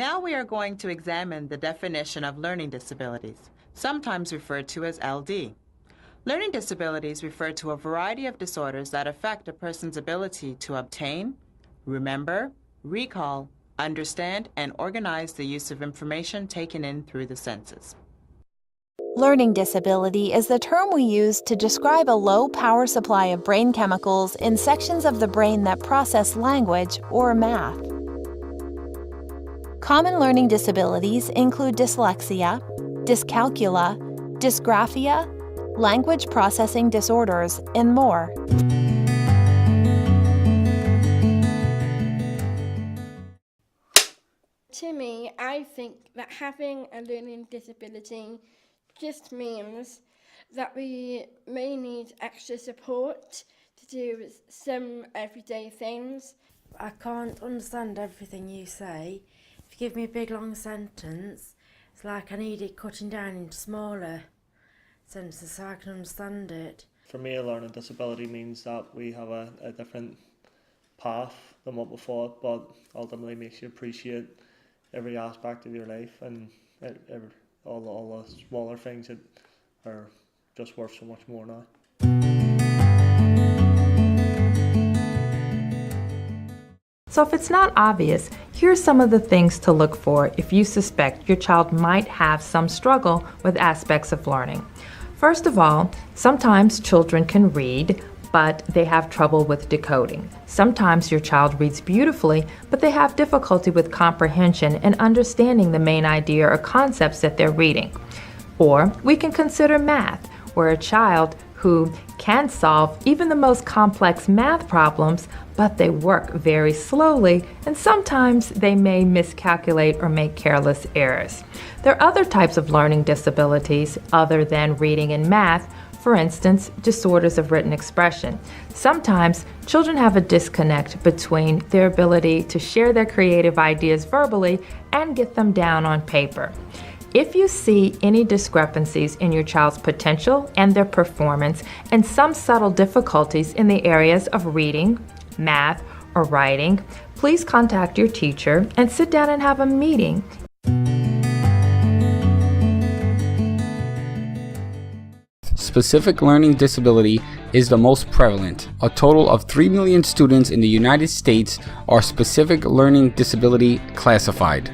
Now we are going to examine the definition of learning disabilities, sometimes referred to as LD. Learning disabilities refer to a variety of disorders that affect a person's ability to obtain, remember, recall, understand, and organize the use of information taken in through the senses. Learning disability is the term we use to describe a low power supply of brain chemicals in sections of the brain that process language or math. Common learning disabilities include dyslexia, dyscalculia, dysgraphia, language processing disorders, and more. To me, I think that having a learning disability just means that we may need extra support to do some everyday things. I can't understand everything you say. If you give me a big long sentence, it's like I need it cutting down into smaller sentences so I can understand it. For me, a learning disability means that we have a different path than what we thought, but ultimately makes you appreciate every aspect of your life and all the smaller things that are just worth so much more now. So if it's not obvious, here's some of the things to look for if you suspect your child might have some struggle with aspects of learning. First of all, sometimes children can read, but they have trouble with decoding. Sometimes your child reads beautifully, but they have difficulty with comprehension and understanding the main idea or concepts that they're reading. Or we can consider math, where a child who can solve even the most complex math problems, but they work very slowly, and sometimes they may miscalculate or make careless errors. There are other types of learning disabilities other than reading and math. For instance, disorders of written expression. Sometimes children have a disconnect between their ability to share their creative ideas verbally and get them down on paper. If you see any discrepancies in your child's potential and their performance and some subtle difficulties in the areas of reading, math, or writing, please contact your teacher and sit down and have a meeting. Specific learning disability is the most prevalent. A total of 3 million students in the United States are specific learning disability classified.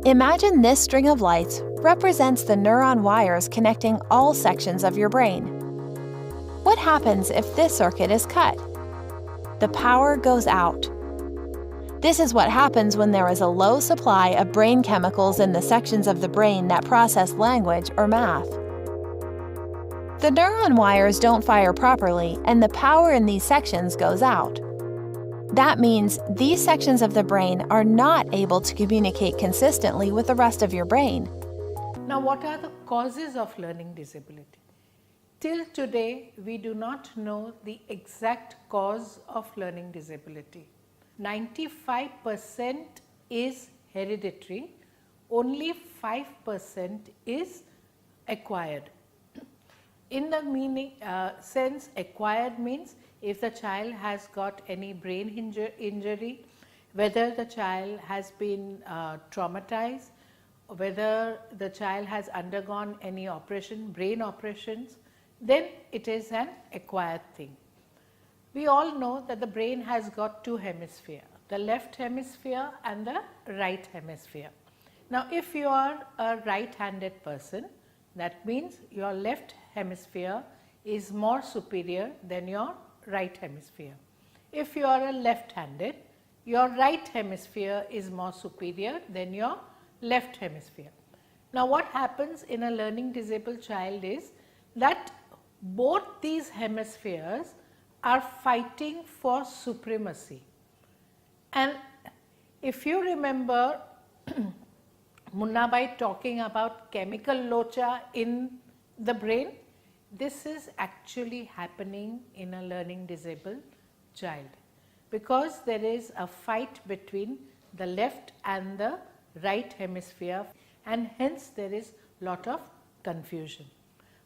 Imagine this string of lights represents the neuron wires connecting all sections of your brain. What happens if this circuit is cut? The power goes out. This is what happens when there is a low supply of brain chemicals in the sections of the brain that process language or math. The neuron wires don't fire properly, and the power in these sections goes out. That means these sections of the brain are not able to communicate consistently with the rest of your brain. Now, what are the causes of learning disability? Till today, we do not know the exact cause of learning disability. 95% is hereditary, only 5% is acquired. In the sense, acquired means if the child has got any brain injury, whether the child has been traumatized, whether the child has undergone any operation, brain operations, then it is an acquired thing. We all know that the brain has got two hemispheres, the left hemisphere and the right hemisphere. Now, if you are a right-handed person, that means your left hemisphere is more superior than your right hemisphere. If you are a left-handed, your right hemisphere is more superior than your left hemisphere. Now, what happens in a learning disabled child is that both these hemispheres are fighting for supremacy. And if you remember Munnabai talking about chemical locha in the brain, this is actually happening in a learning disabled child, because there is a fight between the left and the right hemisphere, and hence there is lot of confusion.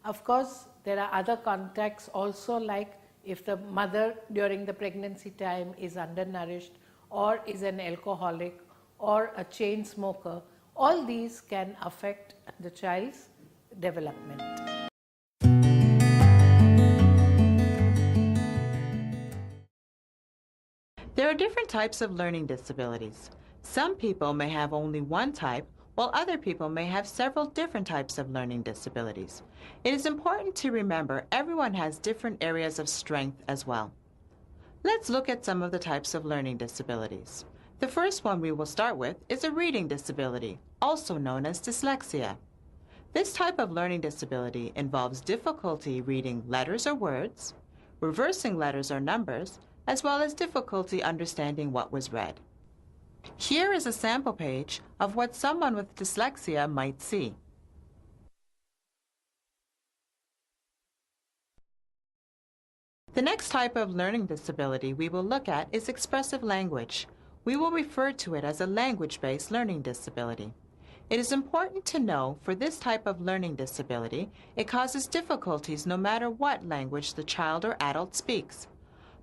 Of course, there are other contexts also, like if the mother during the pregnancy time is undernourished or is an alcoholic or a chain smoker, all these can affect the child's development. There are different types of learning disabilities. Some people may have only one type, while other people may have several different types of learning disabilities. It is important to remember everyone has different areas of strength as well. Let's look at some of the types of learning disabilities. The first one we will start with is a reading disability, also known as dyslexia. This type of learning disability involves difficulty reading letters or words, reversing letters or numbers, as well as difficulty understanding what was read. Here is a sample page of what someone with dyslexia might see. The next type of learning disability we will look at is expressive language. We will refer to it as a language-based learning disability. It is important to know for this type of learning disability, it causes difficulties no matter what language the child or adult speaks.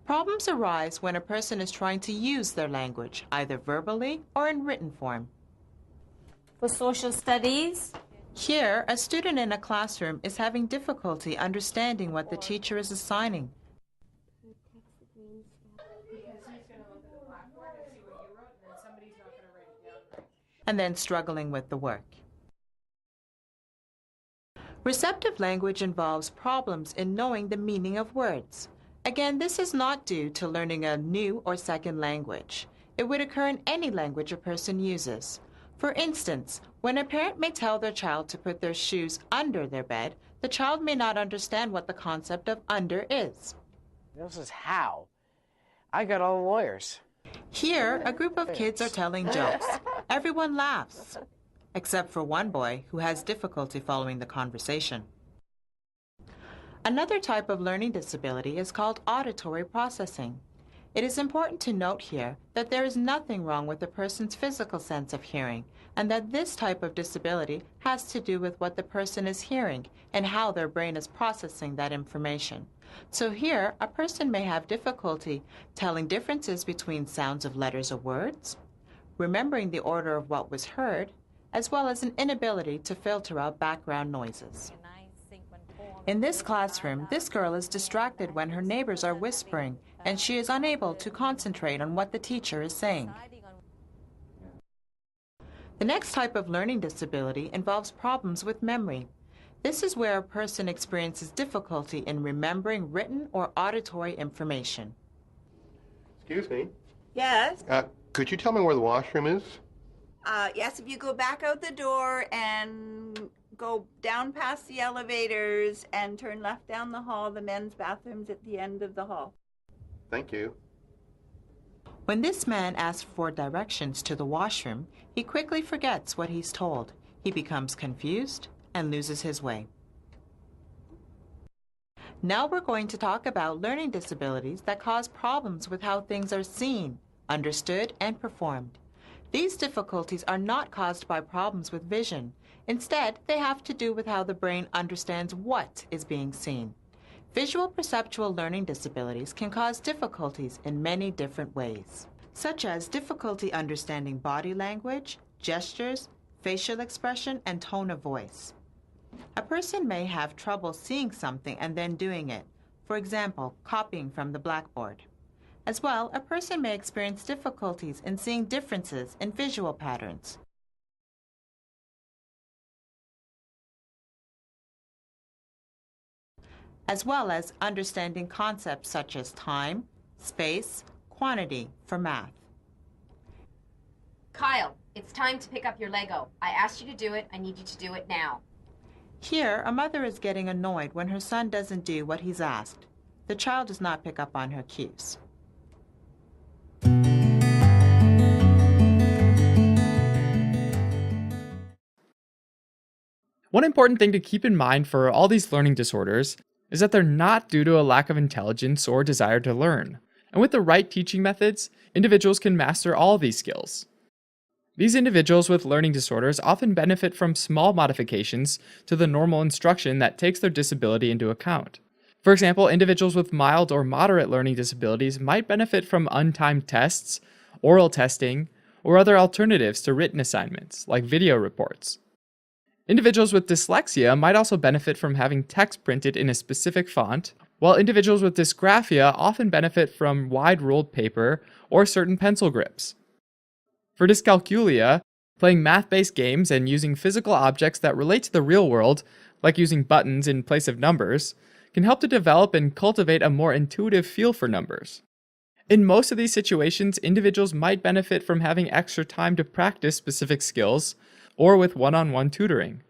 Problems arise when a person is trying to use their language, either verbally or in written form. For social studies, here, a student in a classroom is having difficulty understanding what the teacher is assigning. And then struggling with the work. Receptive language involves problems in knowing the meaning of words. Again, this is not due to learning a new or second language. It would occur in any language a person uses. For instance, when a parent may tell their child to put their shoes under their bed, the child may not understand what the concept of under is. This is how. I got all the lawyers. Here, a group of kids are telling jokes. Everyone laughs, except for one boy who has difficulty following the conversation. Another type of learning disability is called auditory processing. It is important to note here that there is nothing wrong with a person's physical sense of hearing, and that this type of disability has to do with what the person is hearing and how their brain is processing that information. So here, a person may have difficulty telling differences between sounds of letters or words, remembering the order of what was heard, as well as an inability to filter out background noises. In this classroom, this girl is distracted when her neighbors are whispering, and she is unable to concentrate on what the teacher is saying. The next type of learning disability involves problems with memory. This is where a person experiences difficulty in remembering written or auditory information. Excuse me. Yes. Could you tell me where the washroom is? Yes, if you go back out the door and go down past the elevators and turn left down the hall, the men's bathroom's at the end of the hall. Thank you. When this man asks for directions to the washroom, he quickly forgets what he's told. He becomes confused and loses his way. Now we're going to talk about learning disabilities that cause problems with how things are seen, understood, and performed. These difficulties are not caused by problems with vision. Instead, they have to do with how the brain understands what is being seen. Visual perceptual learning disabilities can cause difficulties in many different ways, such as difficulty understanding body language, gestures, facial expression, and tone of voice. A person may have trouble seeing something and then doing it, for example, copying from the blackboard. As well, a person may experience difficulties in seeing differences in visual patterns. As well as understanding concepts such as time, space, quantity for math. Kyle, it's time to pick up your Lego. I asked you to do it. I need you to do it now. Here, a mother is getting annoyed when her son doesn't do what he's asked. The child does not pick up on her cues. One important thing to keep in mind for all these learning disorders is that they're not due to a lack of intelligence or desire to learn. And with the right teaching methods, individuals can master all of these skills. These individuals with learning disorders often benefit from small modifications to the normal instruction that takes their disability into account. For example, individuals with mild or moderate learning disabilities might benefit from untimed tests, oral testing, or other alternatives to written assignments, like video reports. Individuals with dyslexia might also benefit from having text printed in a specific font, while individuals with dysgraphia often benefit from wide-ruled paper or certain pencil grips. For dyscalculia, playing math-based games and using physical objects that relate to the real world, like using buttons in place of numbers, can help to develop and cultivate a more intuitive feel for numbers. In most of these situations, individuals might benefit from having extra time to practice specific skills or with one-on-one tutoring.